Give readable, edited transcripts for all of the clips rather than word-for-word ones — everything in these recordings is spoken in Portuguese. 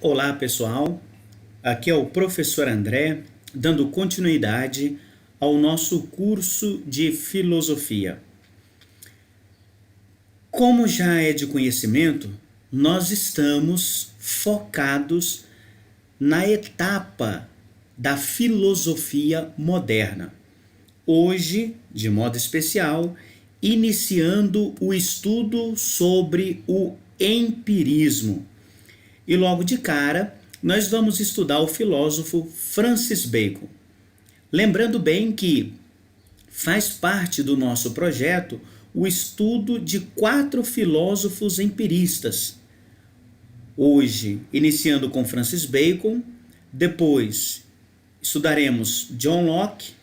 Olá pessoal, aqui é o professor André, dando continuidade ao nosso curso de filosofia. Como já é de conhecimento, nós estamos focados na etapa da filosofia moderna. Hoje, de modo especial, iniciando o estudo sobre o empirismo. E logo de cara, nós vamos estudar o filósofo Francis Bacon. Lembrando bem que faz parte do nosso projeto o estudo de 4 filósofos empiristas. Hoje, iniciando com Francis Bacon, depois estudaremos John Locke,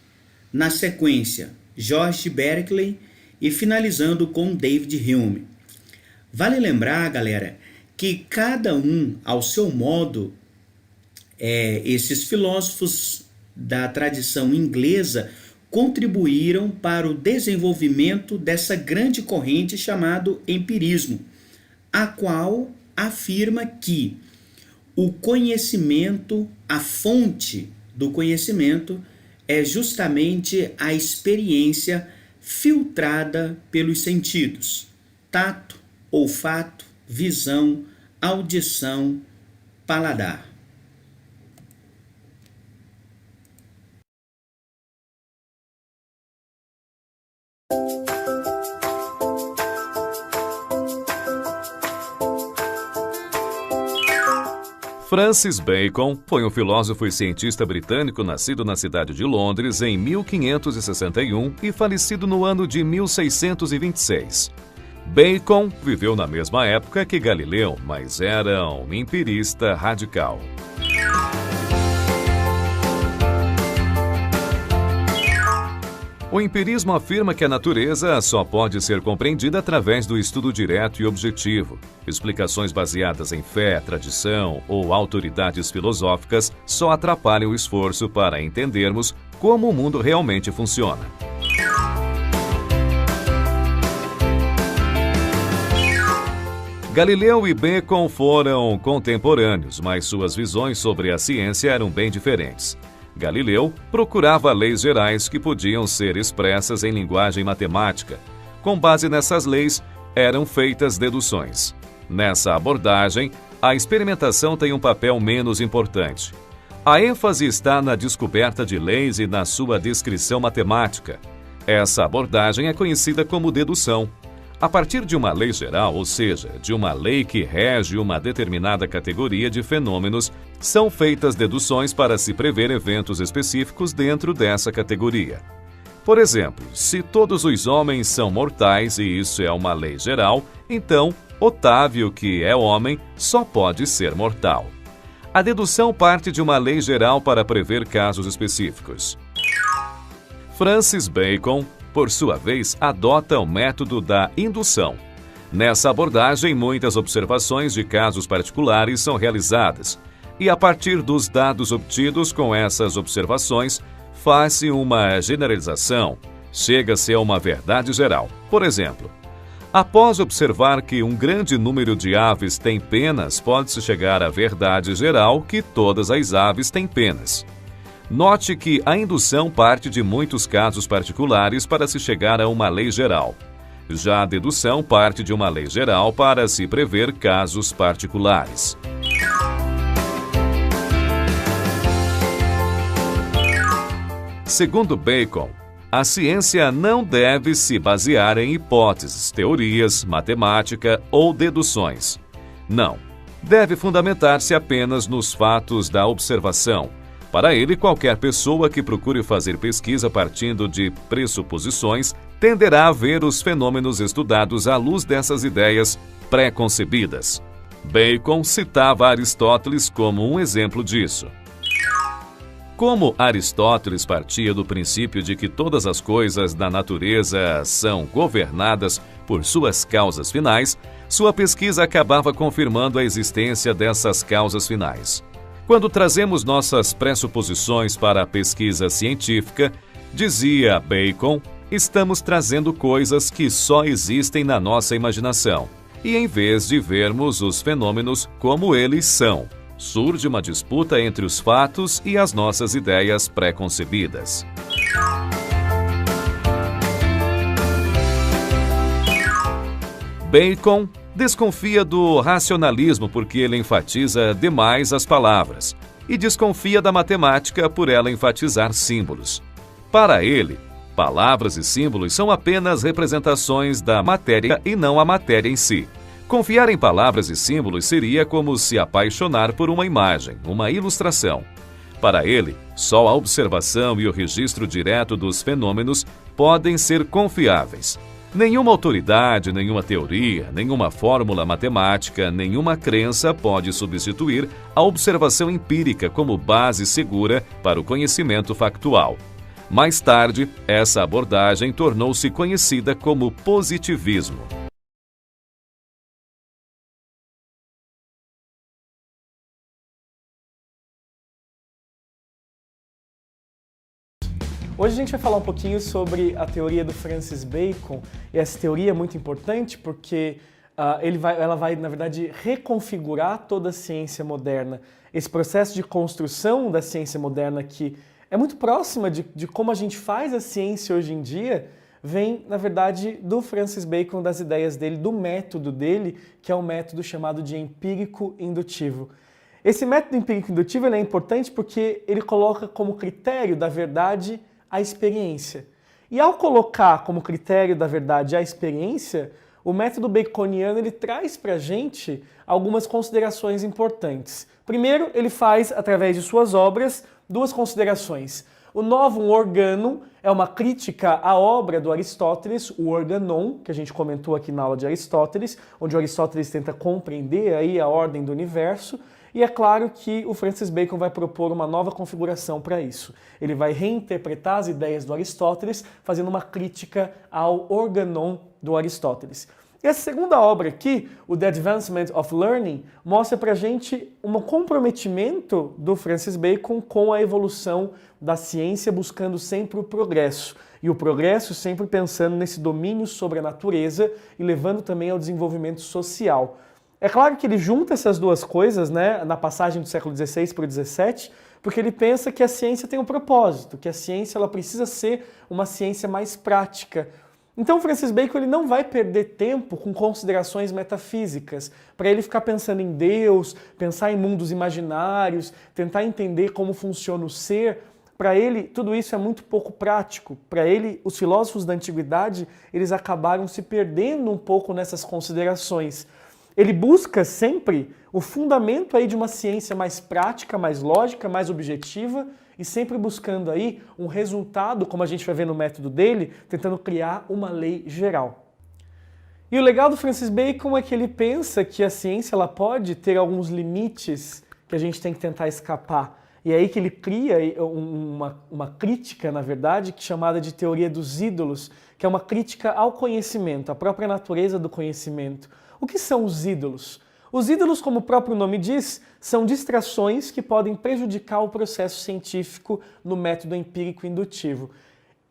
na sequência George Berkeley e finalizando com David Hume. Vale lembrar, galera, que cada um, ao seu modo, esses filósofos da tradição inglesa contribuíram para o desenvolvimento dessa grande corrente chamada empirismo, a qual afirma que o conhecimento, a fonte do conhecimento, é justamente a experiência filtrada pelos sentidos: tato, olfato, visão, audição, paladar. Francis Bacon foi um filósofo e cientista britânico nascido na cidade de Londres em 1561 e falecido no ano de 1626. Bacon viveu na mesma época que Galileu, mas era um empirista radical. O empirismo afirma que a natureza só pode ser compreendida através do estudo direto e objetivo. Explicações baseadas em fé, tradição ou autoridades filosóficas só atrapalham o esforço para entendermos como o mundo realmente funciona. Galileu e Bacon foram contemporâneos, mas suas visões sobre a ciência eram bem diferentes. Galileu procurava leis gerais que podiam ser expressas em linguagem matemática. Com base nessas leis, eram feitas deduções. Nessa abordagem, a experimentação tem um papel menos importante. A ênfase está na descoberta de leis e na sua descrição matemática. Essa abordagem é conhecida como dedução. A partir de uma lei geral, ou seja, de uma lei que rege uma determinada categoria de fenômenos, são feitas deduções para se prever eventos específicos dentro dessa categoria. Por exemplo, se todos os homens são mortais e isso é uma lei geral, então Otávio, que é homem, só pode ser mortal. A dedução parte de uma lei geral para prever casos específicos. Francis Bacon, por sua vez, adota o método da indução. Nessa abordagem, muitas observações de casos particulares são realizadas, e a partir dos dados obtidos com essas observações, faz-se uma generalização, chega-se a uma verdade geral. Por exemplo, após observar que um grande número de aves tem penas, pode-se chegar à verdade geral que todas as aves têm penas. Note que a indução parte de muitos casos particulares para se chegar a uma lei geral. Já a dedução parte de uma lei geral para se prever casos particulares. Segundo Bacon, a ciência não deve se basear em hipóteses, teorias, matemática ou deduções. Não, deve fundamentar-se apenas nos fatos da observação. Para ele, qualquer pessoa que procure fazer pesquisa partindo de pressuposições tenderá a ver os fenômenos estudados à luz dessas ideias pré-concebidas. Bacon citava Aristóteles como um exemplo disso. Como Aristóteles partia do princípio de que todas as coisas da natureza são governadas por suas causas finais, sua pesquisa acabava confirmando a existência dessas causas finais. Quando trazemos nossas pressuposições para a pesquisa científica, dizia Bacon, estamos trazendo coisas que só existem na nossa imaginação. E em vez de vermos os fenômenos como eles são, surge uma disputa entre os fatos e as nossas ideias pré-concebidas. Bacon desconfia do racionalismo porque ele enfatiza demais as palavras e desconfia da matemática por ela enfatizar símbolos. Para ele, palavras e símbolos são apenas representações da matéria e não a matéria em si. Confiar em palavras e símbolos seria como se apaixonar por uma imagem, uma ilustração. Para ele, só a observação e o registro direto dos fenômenos podem ser confiáveis. Nenhuma autoridade, nenhuma teoria, nenhuma fórmula matemática, nenhuma crença pode substituir a observação empírica como base segura para o conhecimento factual. Mais tarde, essa abordagem tornou-se conhecida como positivismo. Hoje a gente vai falar um pouquinho sobre a teoria do Francis Bacon, e essa teoria é muito importante porque ela vai, na verdade, reconfigurar toda a ciência moderna. Esse processo de construção da ciência moderna, que é muito próxima de como a gente faz a ciência hoje em dia, vem, na verdade, do Francis Bacon, das ideias dele, do método dele, que é um método chamado de empírico indutivo. Esse método empírico indutivo ele é importante porque ele coloca como critério da verdade a experiência. E ao colocar como critério da verdade a experiência, o método baconiano ele traz para a gente algumas considerações importantes. Primeiro, ele faz, através de suas obras, duas considerações. O Novum Organum é uma crítica à obra do Aristóteles, o Organon, que a gente comentou aqui na aula de Aristóteles, onde o Aristóteles tenta compreender aí a ordem do universo. E é claro que o Francis Bacon vai propor uma nova configuração para isso. Ele vai reinterpretar as ideias do Aristóteles, fazendo uma crítica ao Organon do Aristóteles. E a segunda obra aqui, o The Advancement of Learning, mostra para a gente um comprometimento do Francis Bacon com a evolução da ciência, buscando sempre o progresso. E o progresso sempre pensando nesse domínio sobre a natureza e levando também ao desenvolvimento social. É claro que ele junta essas duas coisas, né, na passagem do século XVI para o XVII, porque ele pensa que a ciência tem um propósito, que a ciência ela precisa ser uma ciência mais prática. Então Francis Bacon ele não vai perder tempo com considerações metafísicas, para ele ficar pensando em Deus, pensar em mundos imaginários, tentar entender como funciona o ser. Para ele, tudo isso é muito pouco prático. Para ele, os filósofos da antiguidade, eles acabaram se perdendo um pouco nessas considerações. Ele busca sempre o fundamento aí de uma ciência mais prática, mais lógica, mais objetiva e sempre buscando aí um resultado, como a gente vai ver no método dele, tentando criar uma lei geral. E o legal do Francis Bacon é que ele pensa que a ciência ela pode ter alguns limites que a gente tem que tentar escapar. E é aí que ele cria uma crítica, na verdade, chamada de teoria dos ídolos, que é uma crítica ao conhecimento, à própria natureza do conhecimento. O que são os ídolos? Os ídolos, como o próprio nome diz, são distrações que podem prejudicar o processo científico no método empírico indutivo.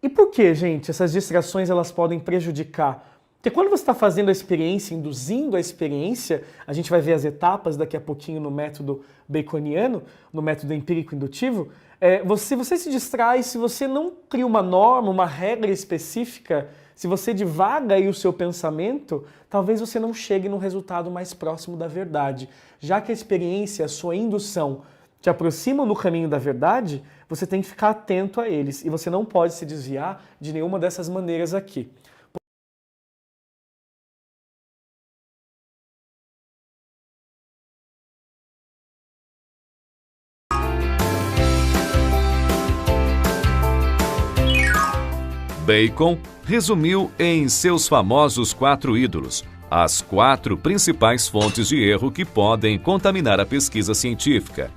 E por que, gente, essas distrações elas podem prejudicar? Porque quando você está fazendo a experiência, induzindo a experiência, a gente vai ver as etapas daqui a pouquinho no método baconiano, no método empírico indutivo, você se distrai, se você não cria uma norma, uma regra específica, se você divaga aí o seu pensamento, talvez você não chegue no resultado mais próximo da verdade. Já que a experiência, a sua indução te aproximam no caminho da verdade, você tem que ficar atento a eles e você não pode se desviar de nenhuma dessas maneiras aqui. Bacon resumiu em seus famosos 4 ídolos as 4 principais fontes de erro que podem contaminar a pesquisa científica: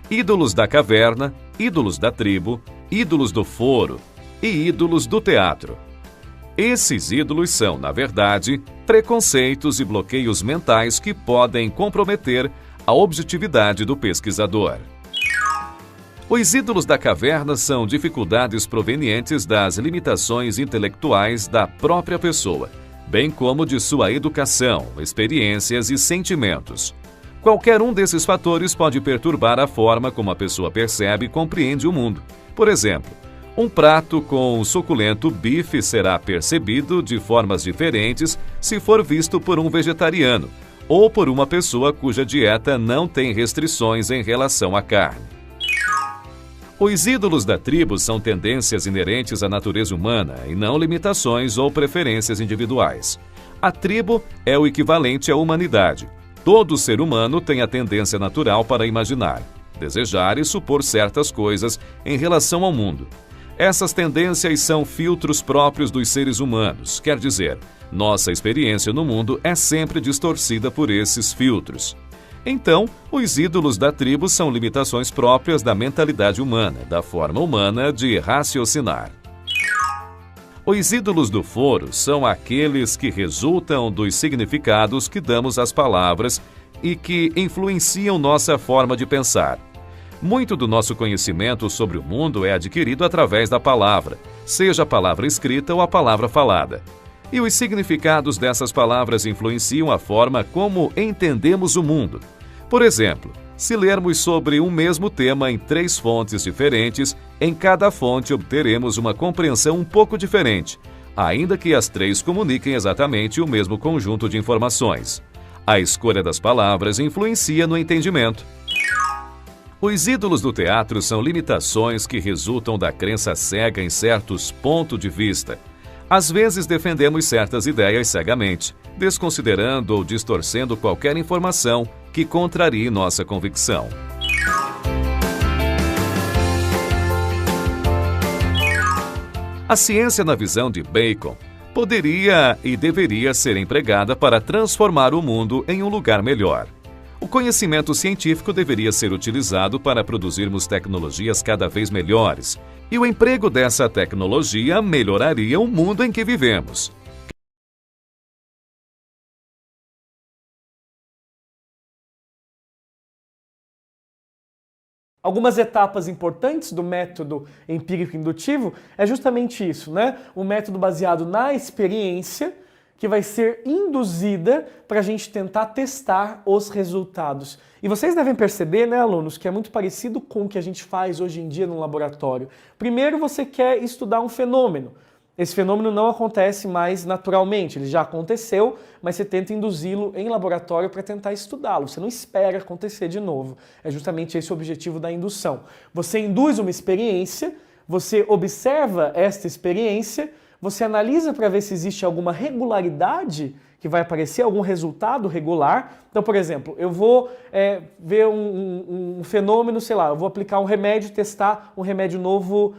ídolos da caverna, ídolos da tribo, ídolos do foro e ídolos do teatro. Esses ídolos são, na verdade, preconceitos e bloqueios mentais que podem comprometer a objetividade do pesquisador. Os ídolos da caverna são dificuldades provenientes das limitações intelectuais da própria pessoa, bem como de sua educação, experiências e sentimentos. Qualquer um desses fatores pode perturbar a forma como a pessoa percebe e compreende o mundo. Por exemplo, um prato com um suculento bife será percebido de formas diferentes se for visto por um vegetariano ou por uma pessoa cuja dieta não tem restrições em relação à carne. Os ídolos da tribo são tendências inerentes à natureza humana e não limitações ou preferências individuais. A tribo é o equivalente à humanidade. Todo ser humano tem a tendência natural para imaginar, desejar e supor certas coisas em relação ao mundo. Essas tendências são filtros próprios dos seres humanos, quer dizer, nossa experiência no mundo é sempre distorcida por esses filtros. Então, os ídolos da tribo são limitações próprias da mentalidade humana, da forma humana de raciocinar. Os ídolos do foro são aqueles que resultam dos significados que damos às palavras e que influenciam nossa forma de pensar. Muito do nosso conhecimento sobre o mundo é adquirido através da palavra, seja a palavra escrita ou a palavra falada. E os significados dessas palavras influenciam a forma como entendemos o mundo. Por exemplo, se lermos sobre um mesmo tema em 3 fontes diferentes, em cada fonte obteremos uma compreensão um pouco diferente, ainda que as 3 comuniquem exatamente o mesmo conjunto de informações. A escolha das palavras influencia no entendimento. Os ídolos do teatro são limitações que resultam da crença cega em certos pontos de vista. Às vezes defendemos certas ideias cegamente, desconsiderando ou distorcendo qualquer informação que contrarie nossa convicção. A ciência, na visão de Bacon, poderia e deveria ser empregada para transformar o mundo em um lugar melhor. O conhecimento científico deveria ser utilizado para produzirmos tecnologias cada vez melhores, e o emprego dessa tecnologia melhoraria o mundo em que vivemos. Algumas etapas importantes do método empírico indutivo é justamente isso, né? Um método baseado na experiência que vai ser induzida para a gente tentar testar os resultados. E vocês devem perceber, né, alunos, que é muito parecido com o que a gente faz hoje em dia no laboratório. Primeiro você quer estudar um fenômeno. Esse fenômeno não acontece mais naturalmente, ele já aconteceu, mas você tenta induzi-lo em laboratório para tentar estudá-lo. Você não espera acontecer de novo. É justamente esse o objetivo da indução. Você induz uma experiência, você observa esta experiência, você analisa para ver se existe alguma regularidade que vai aparecer, algum resultado regular. Então, por exemplo, eu vou ver um fenômeno, sei lá, eu vou aplicar um remédio, testar um remédio novo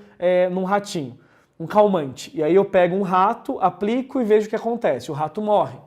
num ratinho. Um calmante. E aí eu pego um rato, aplico e vejo o que acontece. O rato morre.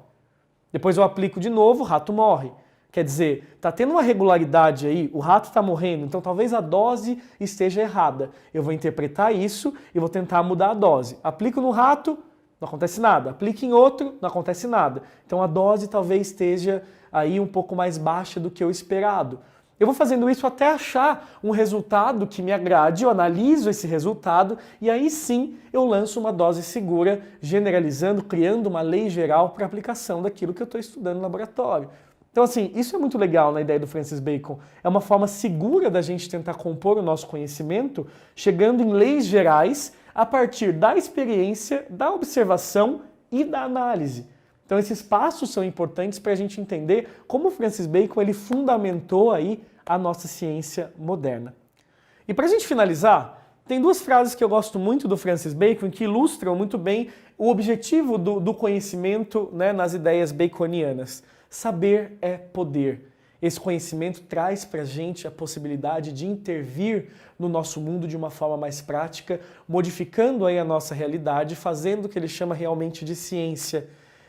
Depois eu aplico de novo, o rato morre. Quer dizer, está tendo uma regularidade aí, o rato está morrendo, então talvez a dose esteja errada. Eu vou interpretar isso e vou tentar mudar a dose. Aplico no rato, não acontece nada. Aplico em outro, não acontece nada. Então a dose talvez esteja aí um pouco mais baixa do que o esperado. Eu vou fazendo isso até achar um resultado que me agrade, eu analiso esse resultado e aí sim eu lanço uma dose segura, generalizando, criando uma lei geral para aplicação daquilo que eu estou estudando no laboratório. Então assim, isso é muito legal na ideia do Francis Bacon. É uma forma segura da gente tentar compor o nosso conhecimento, chegando em leis gerais a partir da experiência, da observação e da análise. Então esses passos são importantes para a gente entender como o Francis Bacon ele fundamentou aí a nossa ciência moderna. E para a gente finalizar, tem 2 frases que eu gosto muito do Francis Bacon que ilustram muito bem o objetivo do conhecimento, né, nas ideias baconianas. Saber é poder. Esse conhecimento traz para a gente a possibilidade de intervir no nosso mundo de uma forma mais prática, modificando aí a nossa realidade, fazendo o que ele chama realmente de ciência.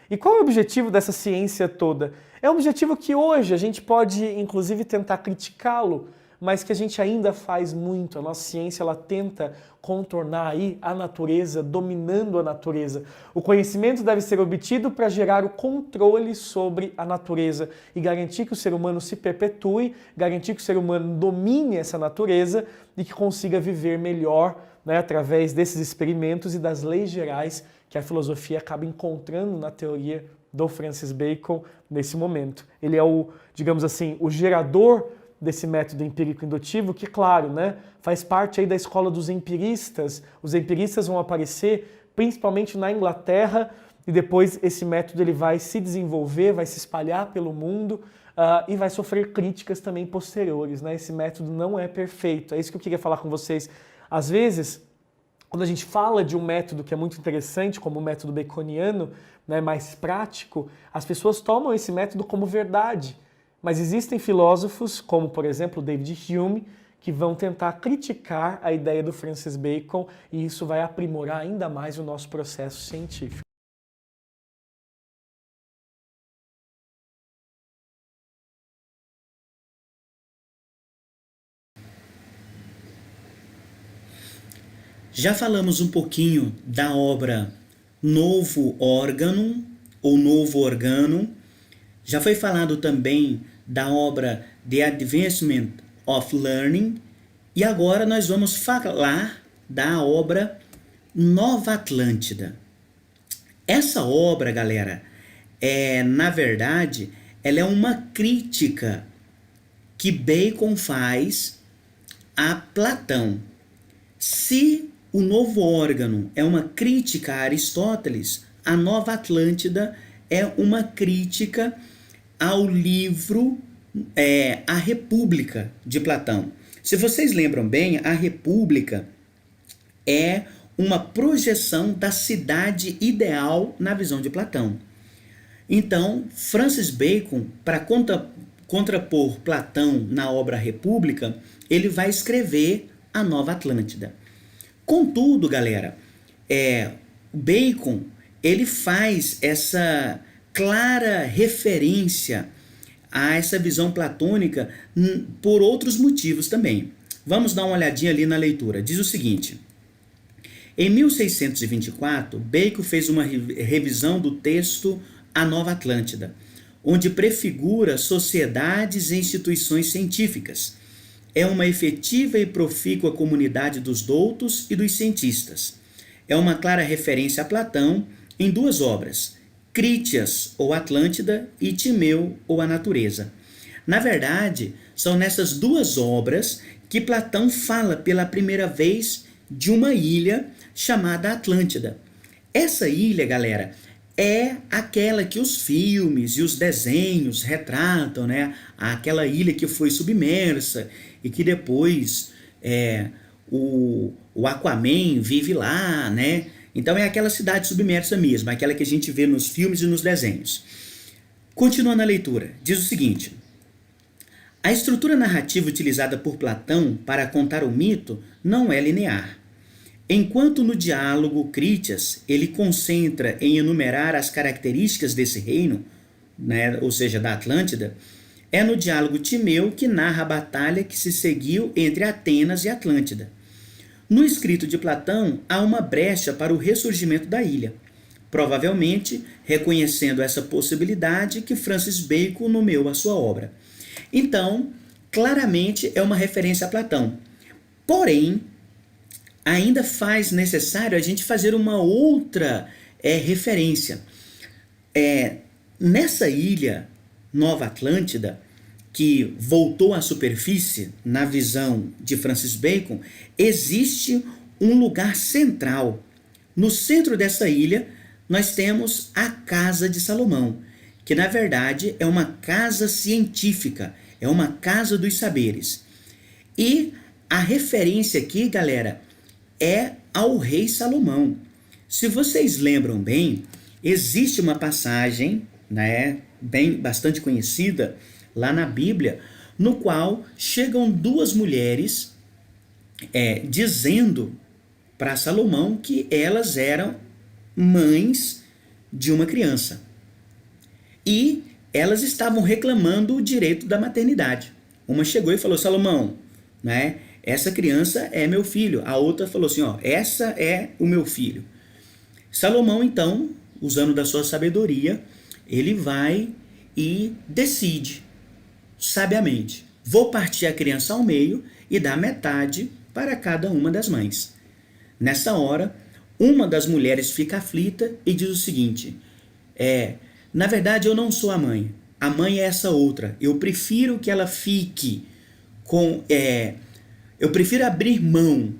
E qual é o objetivo dessa ciência toda? É um objetivo que hoje a gente pode, inclusive, tentar criticá-lo, mas que a gente ainda faz muito. A nossa ciência ela tenta contornar aí a natureza, dominando a natureza. O conhecimento deve ser obtido para gerar o controle sobre a natureza e garantir que o ser humano se perpetue, garantir que o ser humano domine essa natureza e que consiga viver melhor, né, através desses experimentos e das leis gerais que a filosofia acaba encontrando na teoria do Francis Bacon nesse momento. Ele é o, digamos assim, o gerador desse método empírico-indutivo, que, claro, né, faz parte aí da escola dos empiristas. Os empiristas vão aparecer principalmente na Inglaterra, e depois esse método ele vai se desenvolver, vai se espalhar pelo mundo e vai sofrer críticas também posteriores, né? Esse método não é perfeito. É isso que eu queria falar com vocês. Às vezes, quando a gente fala de um método que é muito interessante, como o método baconiano, né, mais prático, as pessoas tomam esse método como verdade. Mas existem filósofos, como por exemplo David Hume, que vão tentar criticar a ideia do Francis Bacon, e isso vai aprimorar ainda mais o nosso processo científico. Já falamos um pouquinho da obra Novo Organum ou Novo Organum. Já foi falado também da obra The Advancement of Learning. E agora nós vamos falar da obra Nova Atlântida. Essa obra, galera, na verdade, ela é uma crítica que Bacon faz a Platão. Se o Novo Órgano é uma crítica a Aristóteles, a Nova Atlântida é uma crítica ao livro A República de Platão. Se vocês lembram bem, a República é uma projeção da cidade ideal na visão de Platão. Então, Francis Bacon, para contrapor Platão na obra República, ele vai escrever a Nova Atlântida. Contudo, galera, Bacon, ele faz essa clara referência a essa visão platônica por outros motivos também. Vamos dar uma olhadinha ali na leitura. Diz o seguinte: em 1624, Bacon fez uma revisão do texto A Nova Atlântida, onde prefigura sociedades e instituições científicas. É uma efetiva e profícua comunidade dos doutos e dos cientistas. É uma clara referência a Platão em duas obras, Crítias, ou Atlântida, e Timeu, ou a Natureza. Na verdade, são nessas duas obras que Platão fala pela primeira vez de uma ilha chamada Atlântida. Essa ilha, galera, é aquela que os filmes e os desenhos retratam, né? Aquela ilha que foi submersa e que depois o Aquaman vive lá, né? Então é aquela cidade submersa mesmo, aquela que a gente vê nos filmes e nos desenhos. Continuando a leitura, diz o seguinte: a estrutura narrativa utilizada por Platão para contar o mito não é linear. Enquanto no diálogo Crítias ele concentra em enumerar as características desse reino, né, ou seja, da Atlântida, é no diálogo Timeu que narra a batalha que se seguiu entre Atenas e Atlântida. No escrito de Platão há uma brecha para o ressurgimento da ilha, provavelmente reconhecendo essa possibilidade que Francis Bacon nomeou a sua obra. Então, claramente é uma referência a Platão. Porém, ainda faz necessário a gente fazer uma outra referência. Nessa ilha Nova Atlântida, que voltou à superfície na visão de Francis Bacon, existe um lugar central. No centro dessa ilha, nós temos a Casa de Salomão, que na verdade é uma casa científica, é uma casa dos saberes. E a referência aqui, galera, é ao rei Salomão. Se vocês lembram bem, existe uma passagem, né, bastante conhecida lá na Bíblia, no qual chegam duas mulheres dizendo para Salomão que elas eram mães de uma criança. E elas estavam reclamando o direito da maternidade. Uma chegou e falou: Salomão, né, essa criança é meu filho. A outra falou assim: essa é o meu filho. Salomão, então, usando da sua sabedoria, ele vai e decide, sabiamente: vou partir a criança ao meio e dar metade para cada uma das mães. Nessa hora, uma das mulheres fica aflita e diz o seguinte: Na verdade, eu não sou a mãe. A mãe é essa outra. Eu prefiro que ela fique com... eu prefiro abrir mão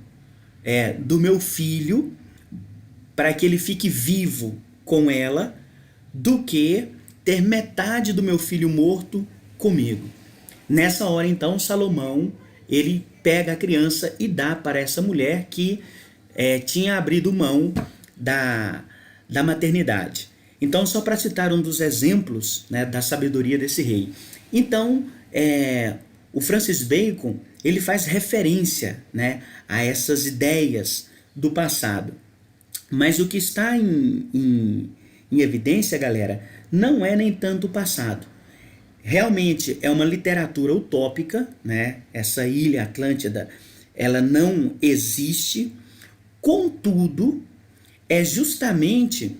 do meu filho para que ele fique vivo com ela do que ter metade do meu filho morto comigo. Nessa hora, então, Salomão, ele pega a criança e dá para essa mulher que tinha abrido mão da maternidade. Então, só para citar um dos exemplos, né, da sabedoria desse rei. Então, o Francis Bacon, ele faz referência, né, a essas ideias do passado. Mas o que está em evidência, galera, não é nem tanto o passado. Realmente é uma literatura utópica, né? Essa ilha Atlântida, ela não existe. Contudo, é justamente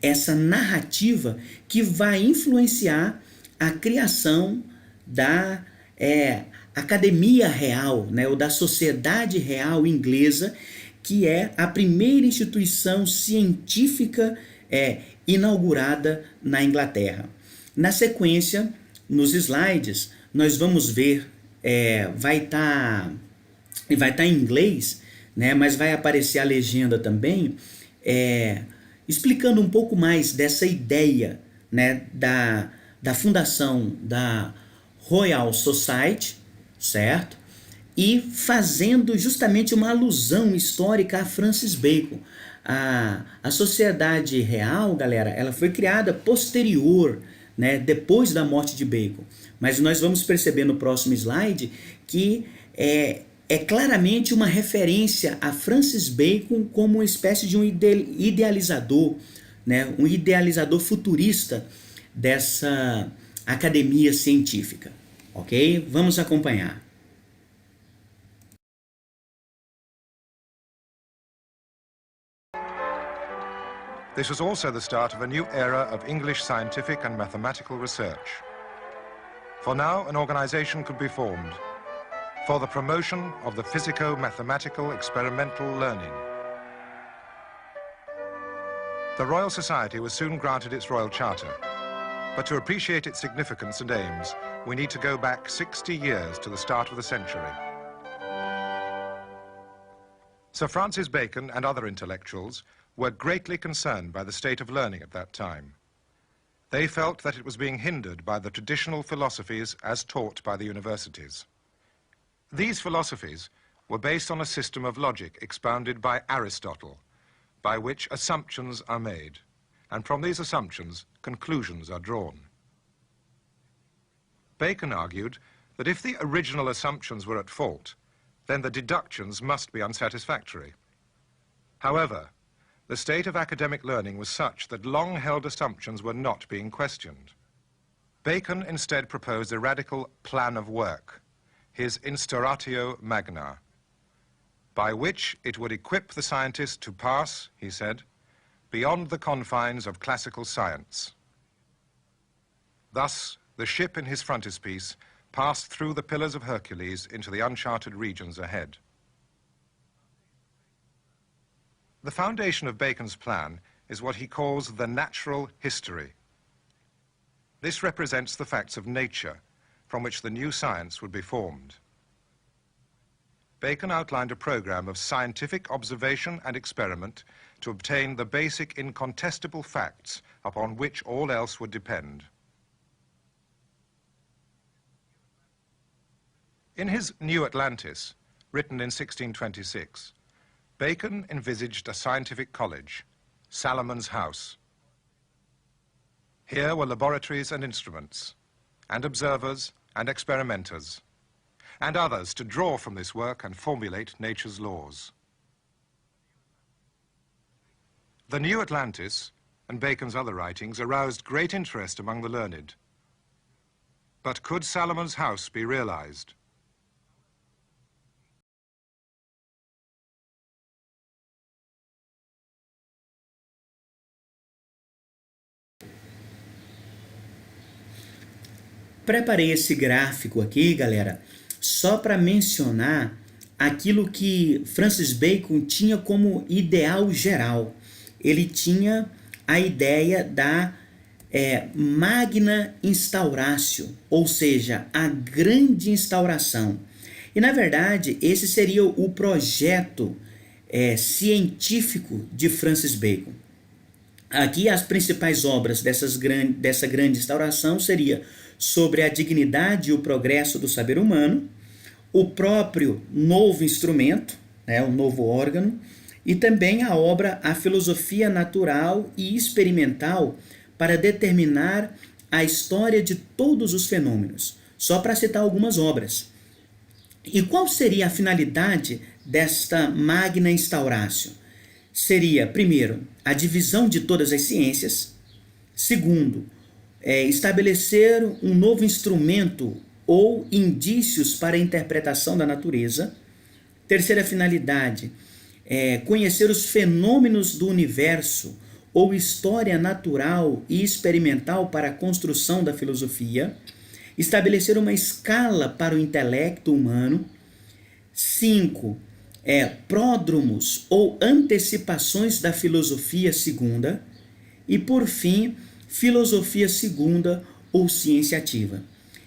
essa narrativa que vai influenciar a criação da Academia Real, né? Ou da Sociedade Real Inglesa, que é a primeira instituição científica inaugurada na Inglaterra. Na sequência, nos slides, nós vamos ver, vai estar em inglês, né, mas vai aparecer a legenda também, explicando um pouco mais dessa ideia, né, da fundação da Royal Society, certo? E fazendo justamente uma alusão histórica a Francis Bacon. A Sociedade Real, galera, ela foi criada posterior, né, depois da morte de Bacon. Mas nós vamos perceber no próximo slide que é claramente uma referência a Francis Bacon como uma espécie de um idealizador, né, um idealizador futurista dessa academia científica. Ok? Vamos acompanhar. This was also the start of a new era of English scientific and mathematical research. For now, an organization could be formed for the promotion of the physico-mathematical experimental learning. The Royal Society was soon granted its Royal Charter, but to appreciate its significance and aims, we need to go back 60 years to the start of the century. Sir Francis Bacon and other intellectuals were greatly concerned by the state of learning at that time. They felt that it was being hindered by the traditional philosophies as taught by the universities. These philosophies were based on a system of logic expounded by Aristotle, by which assumptions are made, and from these assumptions, conclusions are drawn. Bacon argued that if the original assumptions were at fault, then the deductions must be unsatisfactory. However, the state of academic learning was such that long-held assumptions were not being questioned. Bacon instead proposed a radical plan of work, his Instauratio Magna, by which it would equip the scientist to pass, he said, beyond the confines of classical science. Thus, the ship in his frontispiece passed through the Pillars of Hercules into the uncharted regions ahead. The foundation of Bacon's plan is what he calls the natural history. This represents the facts of nature, from which the new science would be formed. Bacon outlined a program of scientific observation and experiment to obtain the basic incontestable facts upon which all else would depend. In his New Atlantis, written in 1626, Bacon envisaged a scientific college, Salomon's House. Here were laboratories and instruments, and observers and experimenters, and others to draw from this work and formulate nature's laws. The New Atlantis and Bacon's other writings aroused great interest among the learned. But could Salomon's House be realized? Preparei esse gráfico aqui, galera, só para mencionar aquilo que Francis Bacon tinha como ideal geral. Ele tinha a ideia da Magna Instauratio, ou seja, a grande instauração. E, na verdade, esse seria o projeto científico de Francis Bacon. Aqui, as principais obras dessa grande instauração seria sobre a dignidade e o progresso do saber humano, o próprio novo instrumento, o novo órgão, e também a obra A Filosofia Natural e Experimental para determinar a história de todos os fenômenos, só para citar algumas obras. E qual seria a finalidade desta Magna Instauratio? Seria, primeiro, a divisão de todas as ciências. Segundo, estabelecer um novo instrumento ou indícios para a interpretação da natureza. Terceira finalidade, conhecer os fenômenos do universo ou história natural e experimental para a construção da filosofia. Estabelecer uma escala para o intelecto humano. 5. Pródromos ou antecipações da filosofia segunda. E, por fim, filosofia segunda ou ciência ativa.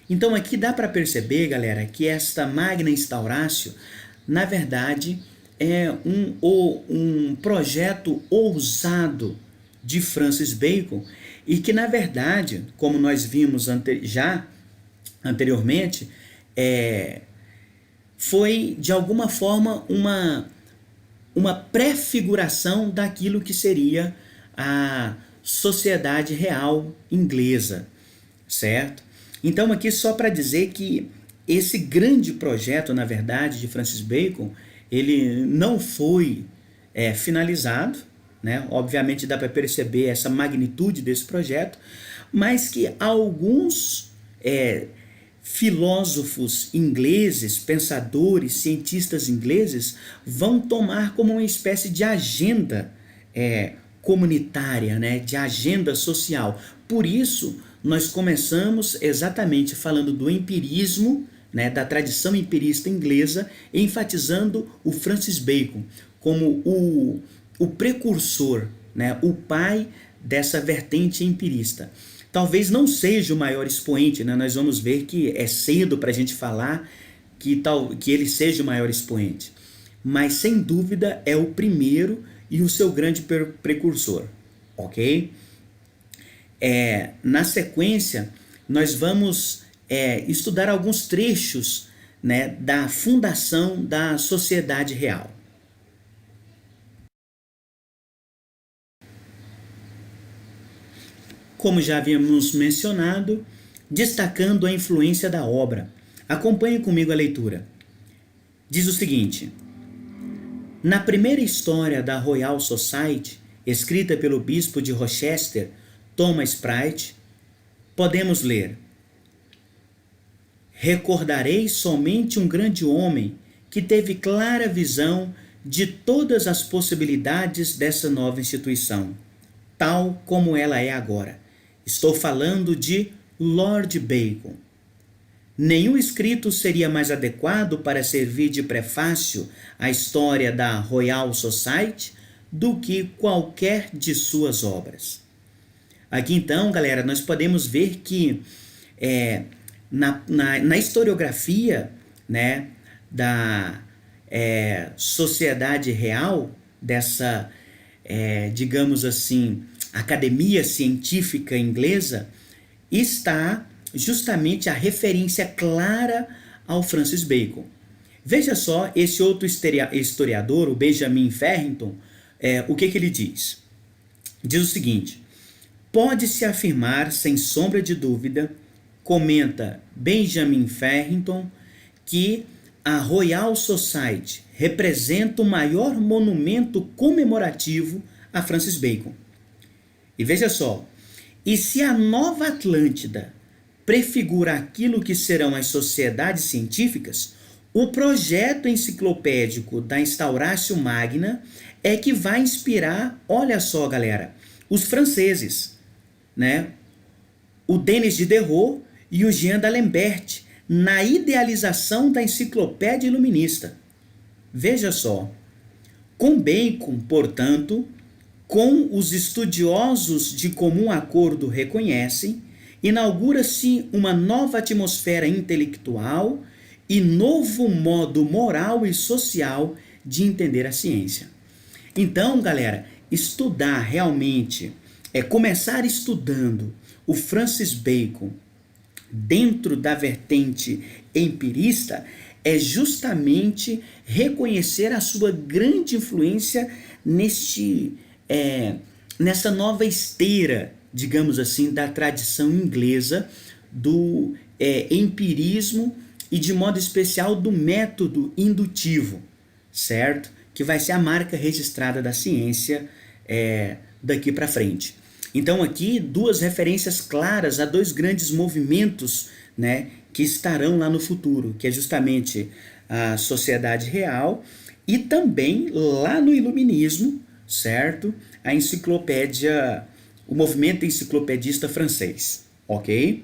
Então, aqui dá para perceber, galera, que esta Magna Instauratio, na verdade, é um projeto ousado de Francis Bacon e que, na verdade, como nós vimos já anteriormente, foi, de alguma forma, uma prefiguração daquilo que seria a sociedade real inglesa, certo? Então, aqui só para dizer que esse grande projeto, na verdade, de Francis Bacon, ele não foi finalizado, né? Obviamente dá para perceber essa magnitude desse projeto, mas que alguns filósofos ingleses, pensadores, cientistas ingleses vão tomar como uma espécie de agenda comunitária, né? De agenda social. Por isso, nós começamos exatamente falando do empirismo, né? Da tradição empirista inglesa, enfatizando o Francis Bacon como o precursor, né? O pai dessa vertente empirista. Talvez não seja o maior expoente, né? Nós vamos ver que é cedo para a gente falar que ele seja o maior expoente. Mas, sem dúvida, é o primeiro e o seu grande precursor, ok? Na sequência, nós vamos estudar alguns trechos, né, da fundação da sociedade real. Como já havíamos mencionado, destacando a influência da obra. Acompanhe comigo a leitura. Diz o seguinte: na primeira história da Royal Society, escrita pelo bispo de Rochester, Thomas Price, podemos ler: recordarei somente um grande homem que teve clara visão de todas as possibilidades dessa nova instituição, tal como ela é agora. Estou falando de Lord Bacon. Nenhum escrito seria mais adequado para servir de prefácio à história da Royal Society do que qualquer de suas obras. Aqui então, galera, nós podemos ver que na historiografia, né, da sociedade real, dessa, digamos assim, academia científica inglesa, está justamente a referência clara ao Francis Bacon. Veja só, esse outro historiador, o Benjamin Farrington, o que ele diz? Diz o seguinte: pode-se afirmar, sem sombra de dúvida, comenta Benjamin Farrington, que a Royal Society representa o maior monumento comemorativo a Francis Bacon. E veja só, e se a Nova Atlântida prefigura aquilo que serão as sociedades científicas, o projeto enciclopédico da Instauratio Magna é que vai inspirar, olha só, galera, os franceses, né? O Denis Diderot e o Jean d'Alembert na idealização da enciclopédia iluminista. Veja só, com Bacon, portanto, com os estudiosos de comum acordo reconhecem, inaugura-se uma nova atmosfera intelectual e novo modo moral e social de entender a ciência. Então, galera, estudar realmente, começar estudando o Francis Bacon dentro da vertente empirista é justamente reconhecer a sua grande influência nessa nova esteira, digamos assim, da tradição inglesa do empirismo e, de modo especial, do método indutivo, certo? Que vai ser a marca registrada da ciência daqui para frente. Então aqui 2 referências claras a 2 grandes movimentos, né, que estarão lá no futuro, que é justamente a Sociedade Real e também lá no Iluminismo, certo? A enciclopédia, o movimento enciclopedista francês, ok?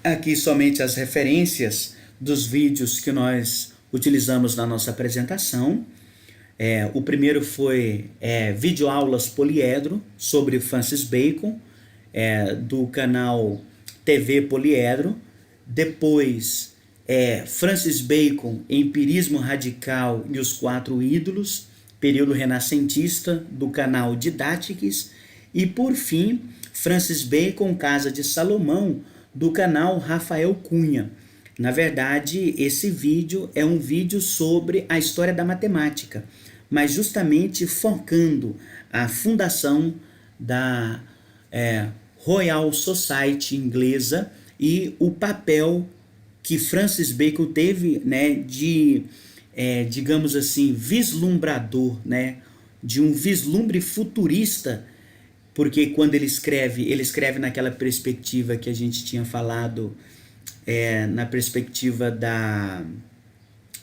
Aqui somente as referências dos vídeos que nós utilizamos na nossa apresentação. O primeiro foi Videoaulas Poliedro sobre Francis Bacon, do canal TV Poliedro. Depois, Francis Bacon, Empirismo Radical e os 4 Ídolos, período renascentista, do canal Didactics. E por fim, Francis Bacon, Casa de Salomão, do canal Rafael Cunha. Na verdade, esse vídeo é um vídeo sobre a história da matemática, mas justamente focando a fundação da Royal Society inglesa e o papel que Francis Bacon teve, né, de, digamos assim, vislumbrador, né, de um vislumbre futurista, porque quando ele escreve naquela perspectiva que a gente tinha falado, na perspectiva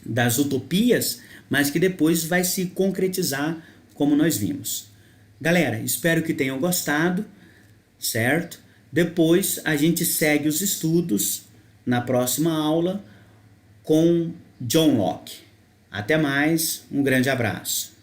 das utopias, mas que depois vai se concretizar como nós vimos. Galera, espero que tenham gostado, certo? Depois a gente segue os estudos na próxima aula com John Locke. Até mais, um grande abraço.